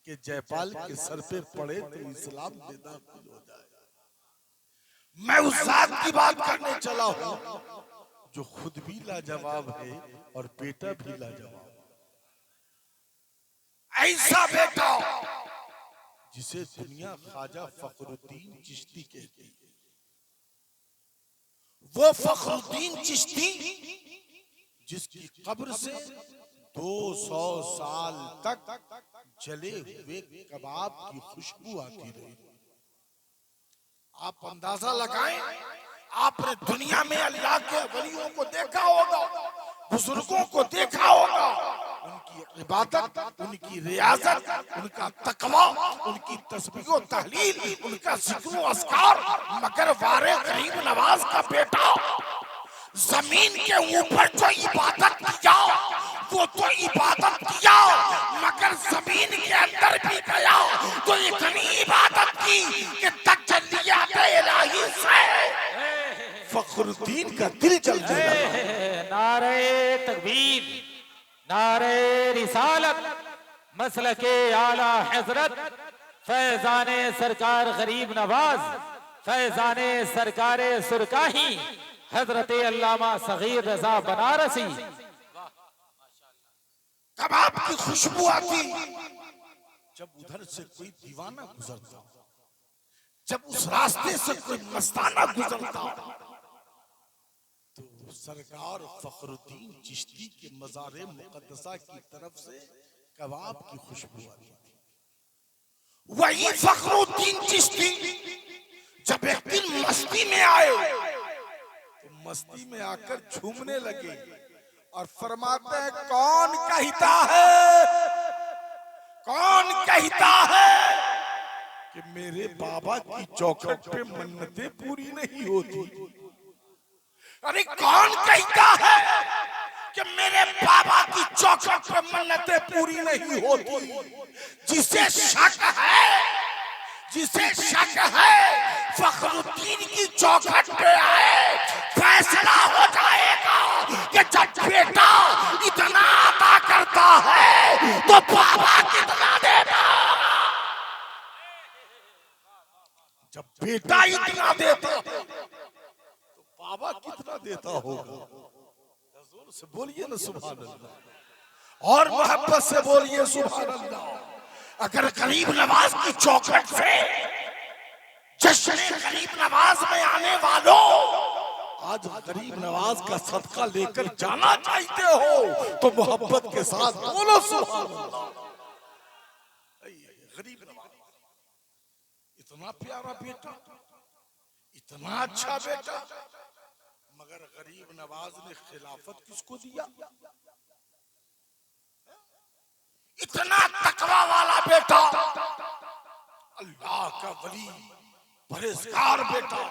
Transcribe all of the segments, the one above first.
कि जयपाल के सर पे पड़े तो इस्लाम में दाखिल हो जाए। मैं उस जात की बात करने चला हूं जो खुद भी लाजवाब है और बेटा भी लाजवाब। ऐसा बेटा जिसे दुनिया ख्वाजा फखरुद्दीन चिश्ती कहती है। वो फखरुद्दीन चिश्ती जिसकी कब्र से 200 साल तक जले हुए कबाब की खुशबू आती रही। आप अंदाजा लगाएं, आपने दुनिया में अल्लाह के वलियों को देखा होगा, बुजुर्गों को देखा होगा, उनकी इबादत, उनकी रियाजत, उनका तकवा, उनकी तस्बीह व तहलील, उनका जिक्र व अस्कार, मगर वारे गरीब नवाज का बेटा जमीन के ऊपर जो इबादत किया वो तो इबादत किया, मगर जमीन के अंदर भी गया तो इतनी इबादत की कि तजल्लियात इलाही से फखरुद्दीन का दिल जल गया। नारे तकबीर, नारे रिसालत, मसलके आला हजरत फैजाने सरकार गरीब नवाज, फैजाने सरकारे सुरकाही हजरत अल्लामा सगीर रजा बनारसी। कबाब की खुशबू आती जब उधर से कोई दीवाना गुजरता, जब उस रास्ते से कोई मस्ताना गुजरता तो सरकार फखरुद्दीन चिश्ती के मज़ारे मुक़द्दसा की तरफ से कबाब की खुशबू आती थी। वही फखरुद्दीन चिश्ती जब एक दिन मस्ती में आए तो मस्ती में आकर झूमने लगे और फरमाते हैं, कौन कहता है, कौन कहता है कि मेरे बाबा की चौखट पे मन्नतें पूरी नहीं होती। अरे कौन कहता है कि मेरे बाबा की चौखट पे मन्नतें पूरी नहीं होती। जिसे शक है, जिसे शक है फखरुद्दीन की चौखट पे आए, फैसला हो जाएगा कि जब बेटा इतना अता करता है तो बाबा कितना देता होगा। जब बेटा इतना देता तो बाबा कितना देता होगा। जोर से बोलिए ना सुभान अल्लाह, और मोहब्बत से बोलिए सुभान अल्लाह। अगर गरीब नवाज की चौखट से जश्न गरीब नवाज में आने वालों आज गरीब नवाज का सदका लेकर जाना चाहते हो तो मोहब्बत के साथ बोलो सुभान अल्लाह। गरीब नवाज इतना प्यारा बेटा, इतना अच्छा बेटा, मगर गरीब नवाज ने खिलाफत किसको दिया। इतना तकवा वाला बेटा, अल्लाह का वली, परहेजगार बेटा,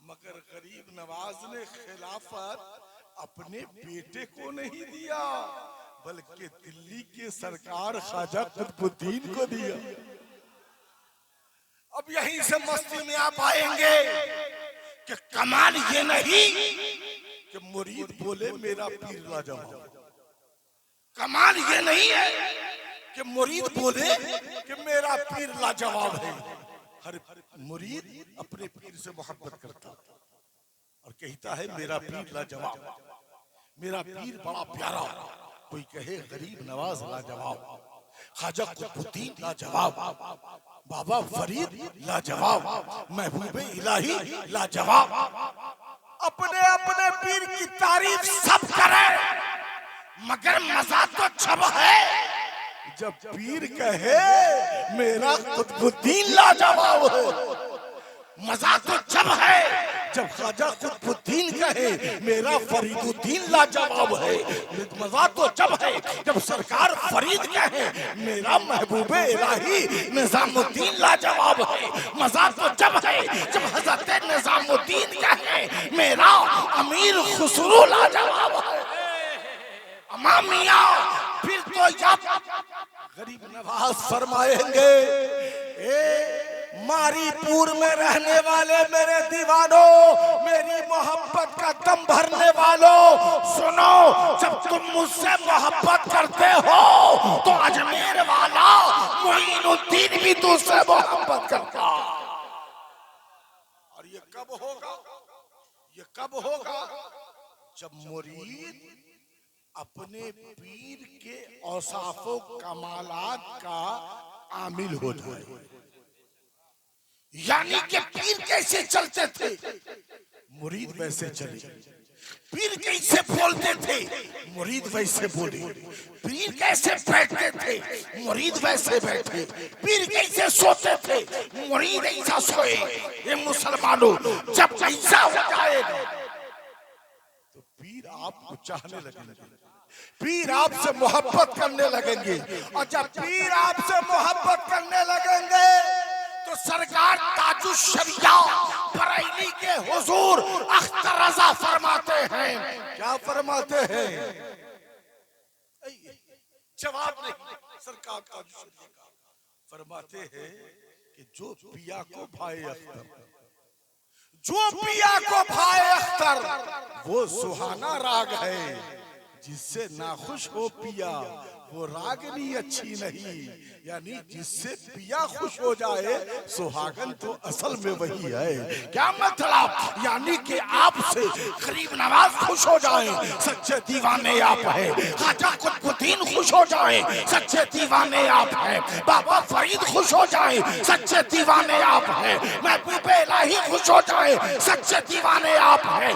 मगर गरीब नवाज ने खिलाफत अपने बेटे को नहीं दिया बल्कि दिल्ली के सरकार ख्वाजा कुतुबुद्दीन को दिया। अब यहीं से मस्ती में आप आएंगे कि कमाल ये नहीं कि मुरीद बोले मेरा पीर लाजवाब, कमाल ये नहीं है कि मुरीद बोले कि मेरा पीर लाजवाब है। हर मुरीद अपने पीर से मोहब्बत करता और कहता है मेरा पीर लाजवाब, मेरा पीर बड़ा प्यारा। कोई कहे गरीब नवाज लाजवाब, ख्वाजा कुतुबुद्दीन लाजवाब, बाबा फरीद लाजवाब, महबूबे इलाही लाजवाब। अपने अपने पीर की तारीफ सब करे, मगर मजा तो छब है जब पीर कहे मेरा कुतुबुद्दीन लाजवाब है। मजा तो जब है जब ख्वाजा कुतुबुद्दीन कहे मेरा फरीदुद्दीन लाजवाब है। मजा तो जब है जब सरकार फरीद कहे मेरा महबूबे इलाही निजामुद्दीन लाजवाब है। मजा तो जब है जब हजरत निजामुद्दीन कहे मेरा अमीर खुसरो लाजवाब है। अमामिया फिर तो जब गरीब नवाज फरमाएंगे, मारीपुर में रहने वाले मेरे दीवानों, मेरी मोहब्बत का दम भरने वालों, सुनो, जब तुम मुझसे मोहब्बत करते हो तो अजमेर वाला मोइनुद्दीन भी तुझसे मोहब्बत करता। और ये कब होगा? ये कब होगा? जब मुरीद अपने पीर के औसाफो कमालात का आमिल हो जाए। यानी कि पीर कैसे चलते थे मुरीद वैसे चले, पीर कैसे बोलते थे मुरीद वैसे बोले, पीर कैसे बैठते थे मुरीद वैसे बैठे, पीर कैसे सोते थे मुरीद ऐसा सोए। ये मुसलमानों, जब ऐसा हो जाएगा तो पीर आपको चाहने लगेंगे, पीर आपसे मोहब्बत करने लगेंगे। और जब पीर आपसे मोहब्बत करने लगेंगे तो सरकार ताजुश शरिया बरेली के हुजूर अख्तर रजा फरमाते हैं, क्या फरमाते हैं? जवाब नहीं, सरकार ताजुश शरिया फरमाते हैं कि जो पिया को भाई अख्तर, जो पिया को भाई अख्तर वो सुहाना राग है, जिससे नाखुश हो पिया वो रागनी अच्छी नहीं। यानी जिससे पिया खुश हो जाए सुहागन तो असल में वही है। क्या मतलब? यानी कि आपसे गरीब नवाज खुश हो जाए, सच्चे दीवाने आप हैं। खाजा कुतुबुद्दीन खुश हो जाए, सच्चे दीवाने आप हैं। बाबा फरीद खुश हो जाए, सच्चे दीवाने आप हैं। महबूब इलाही खुश हो जाए, सच्चे दीवाने आप हैं।